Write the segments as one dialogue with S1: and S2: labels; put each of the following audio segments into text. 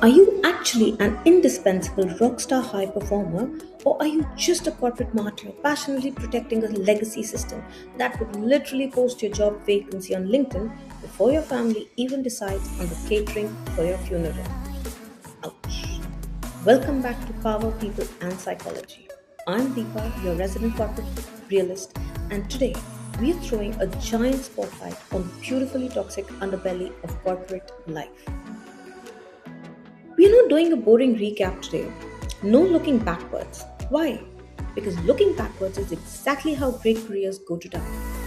S1: Are you actually an indispensable rockstar high performer, or are you just a corporate martyr passionately protecting a legacy system that would literally post your job vacancy on LinkedIn before your family even decides on the catering for your funeral? Ouch. Welcome back to Power, People and Psychology. I'm Deepa, your resident corporate realist, and today we are throwing a giant spotlight on the beautifully toxic underbelly of corporate life. We are not doing a boring recap today. No looking backwards. Why? Because looking backwards is exactly how great careers go to die.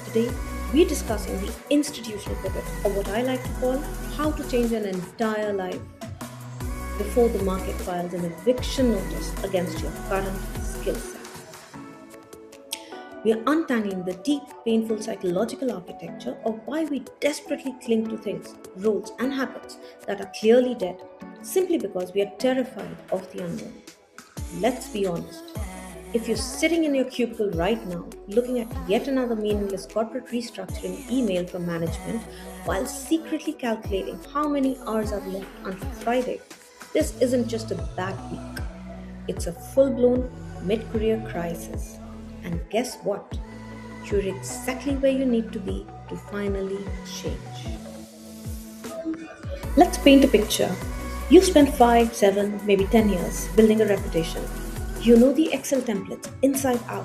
S1: Today, we are discussing the institutional pivot, or what I like to call how to change an entire life before the market files an eviction notice against your current skill set. We are untangling the deep, painful psychological architecture of why we desperately cling to things, roles, and habits that are clearly dead simply because we are terrified of the unknown. Let's be honest. If you're sitting in your cubicle right now, looking at yet another meaningless corporate restructuring email from management while secretly calculating how many hours are left until Friday, this isn't just a bad week. It's a full blown mid career crisis. And guess what? You're exactly where you need to be to finally change. Let's paint a picture. You spent 5, 7, maybe 10 years building a reputation. You know the Excel templates inside out.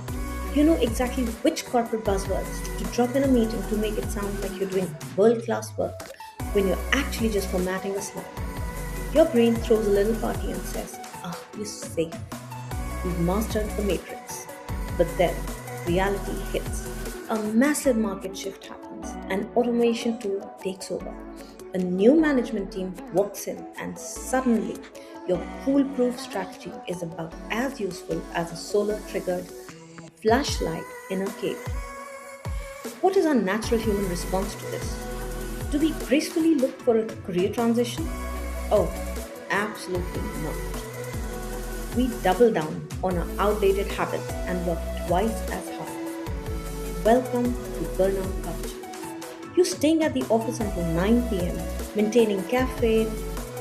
S1: You know exactly which corporate buzzwords to drop in a meeting to make it sound like you're doing world class work when you're actually just formatting a slide. Your brain throws a little party and says, you're safe. You've mastered the matrix. But then reality hits. A massive market shift happens. An automation tool takes over. A new management team walks in, and suddenly your foolproof strategy is about as useful as a solar triggered flashlight in a cave. What is our natural human response to this? Do we gracefully look for a career transition? Oh, absolutely not. We double down on our outdated habits and work twice as hard. Welcome to Burnout Culture. You're staying at the office until 9 p.m., maintaining caffeine,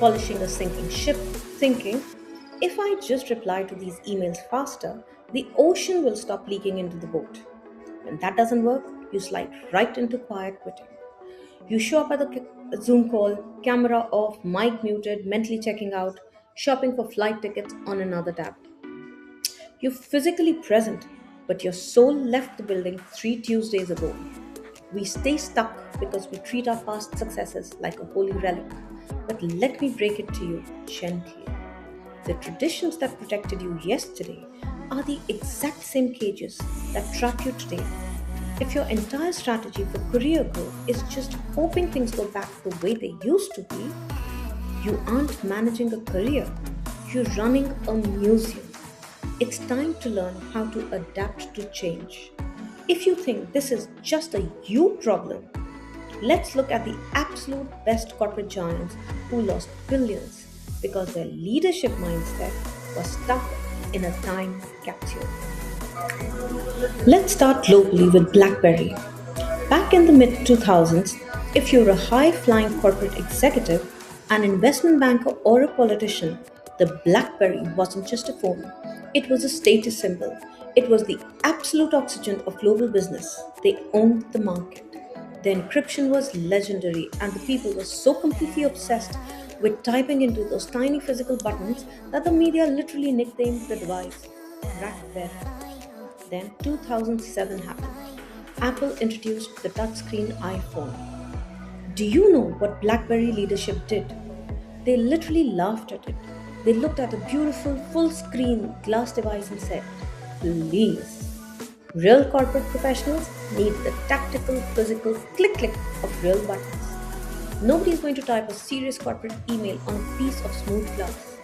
S1: polishing a sinking ship, thinking, if I just reply to these emails faster, the ocean will stop leaking into the boat. When that doesn't work, you slide right into quiet quitting. You show up at the Zoom call, camera off, mic muted, mentally checking out, shopping for flight tickets on another tab. You're physically present, but your soul left the building 3 Tuesdays ago. We stay stuck because we treat our past successes like a holy relic. But let me break it to you gently. The traditions that protected you yesterday are the exact same cages that trap you today. If your entire strategy for career growth is just hoping things go back the way they used to be, you aren't managing a career, you're running a museum. It's time to learn how to adapt to change. If you think this is just a you problem, let's look at the absolute best corporate giants who lost billions because their leadership mindset was stuck in a time capsule. Let's start globally with BlackBerry. Back in the mid 2000s, if you're a high flying corporate executive, an investment banker, or a politician, the BlackBerry wasn't just a phone, it was a status symbol. It was the absolute oxygen of global business. They owned the market. The encryption was legendary, and the people were so completely obsessed with typing into those tiny physical buttons that the media literally nicknamed the device BlackBerry. Then 2007 happened. Apple introduced the touchscreen iPhone. Do you know what BlackBerry leadership did? They literally laughed at it. They looked at a beautiful full screen glass device and said, please. Real corporate professionals need the tactical, physical click click of real buttons. Nobody's going to type a serious corporate email on a piece of smooth glass.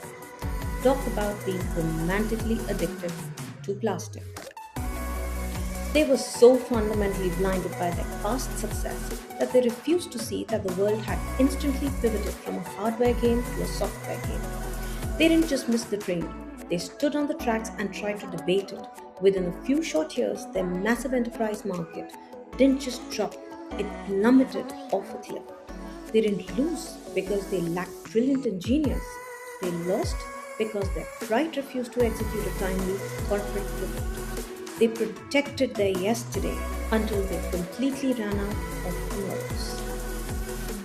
S1: Talk about being romantically addicted to plastic. They were so fundamentally blinded by their past success that they refused to see that the world had instantly pivoted from a hardware game to a software game. They didn't just miss the train, they stood on the tracks and tried to debate it. Within a few short years, their massive enterprise market didn't just drop, it plummeted off a cliff. They didn't lose because they lacked brilliant engineers. They lost because their pride refused to execute a timely corporate pivot. They protected their yesterday until they completely ran out of tomorrows.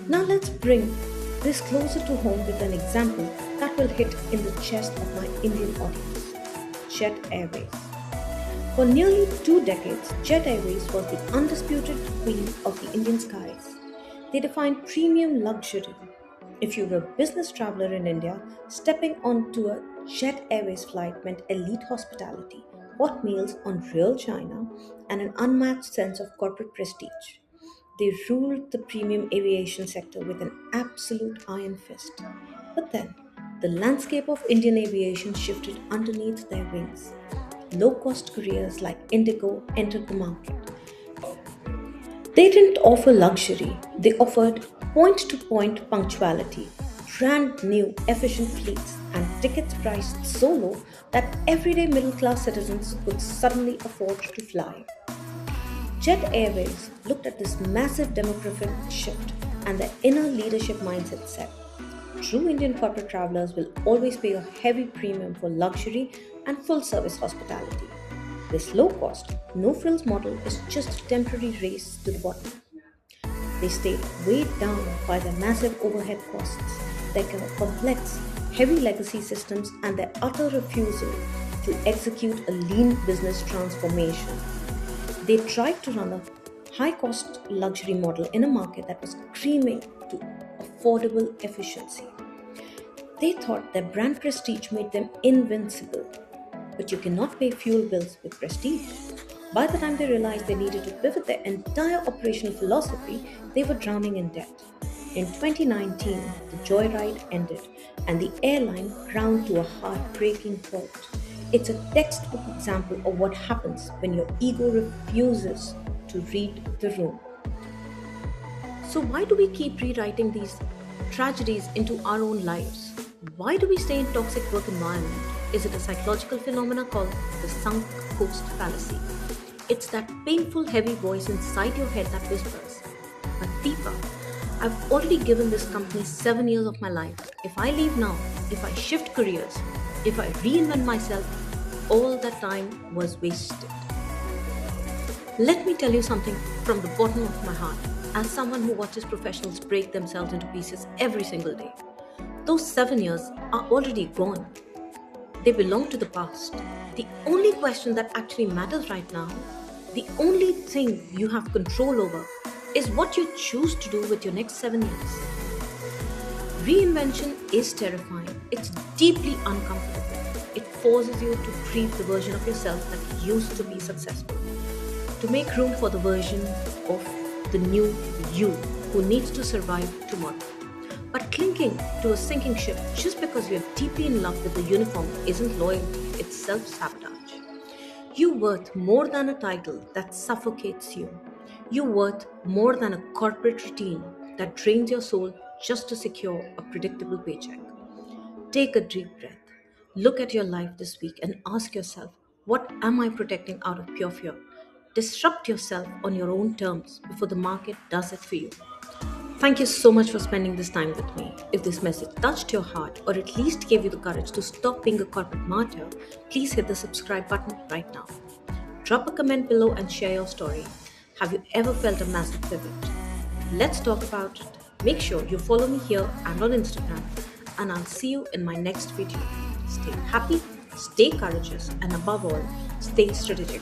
S1: Now let's bring this closer to home with an example that will hit in the chest of my Indian audience. Jet Airways. For nearly 2 decades, Jet Airways was the undisputed queen of the Indian skies. They defined premium luxury. If you were a business traveler in India, stepping onto a Jet Airways flight meant elite hospitality, hot meals on real china, and an unmatched sense of corporate prestige. They ruled the premium aviation sector with an absolute iron fist. But then, the landscape of Indian aviation shifted underneath their wings. Low cost careers like Indigo entered the market. They didn't offer luxury, they offered point to point punctuality, brand new, efficient fleets, and tickets priced so low that everyday middle class citizens could suddenly afford to fly. Jet Airways looked at this massive demographic shift and the inner leadership mindset said true Indian corporate travelers will always pay a heavy premium for luxury and full service hospitality. This low cost, no frills model is just a temporary race to the bottom. They stayed weighed down by their massive overhead costs, their complex, heavy legacy systems, and their utter refusal to execute a lean business transformation. They tried to run a high cost luxury model in a market that was screaming to affordable efficiency. They thought their brand prestige made them invincible. But you cannot pay fuel bills with prestige. By the time they realized they needed to pivot their entire operational philosophy, they were drowning in debt. In 2019, the joyride ended and the airline ground to a heartbreaking halt. It's a textbook example of what happens when your ego refuses to read the room. So, why do we keep rewriting these tragedies into our own lives? Why do we stay in toxic work environment? Is it a psychological phenomena called the sunk cost fallacy? It's that painful, heavy voice inside your head that whispers, but Deepa, I've already given this company 7 years of my life. If I leave now, if I shift careers, if I reinvent myself, all that time was wasted. Let me tell you something from the bottom of my heart, as someone who watches professionals break themselves into pieces every single day. Those 7 years are already gone. They belong to the past. The only question that actually matters right now, the only thing you have control over, is what you choose to do with your next 7 years. Reinvention is terrifying. It's deeply uncomfortable. It forces you to grieve the version of yourself that used to be successful, to make room for the version of the new you who needs to survive tomorrow. But clinging to a sinking ship just because you're deeply in love with the uniform isn't loyalty, it's self-sabotage. You're worth more than a title that suffocates you. You're worth more than a corporate routine that drains your soul just to secure a predictable paycheck. Take a deep breath. Look at your life this week and ask yourself, what am I protecting out of pure fear? Disrupt yourself on your own terms before the market does it for you. Thank you so much for spending this time with me. If this message touched your heart or at least gave you the courage to stop being a corporate martyr, please hit the subscribe button right now. Drop a comment below and share your story. Have you ever felt a massive pivot? Let's talk about it. Make sure you follow me here and on Instagram, and I'll see you in my next video. Stay happy, stay courageous, and above all, stay strategic.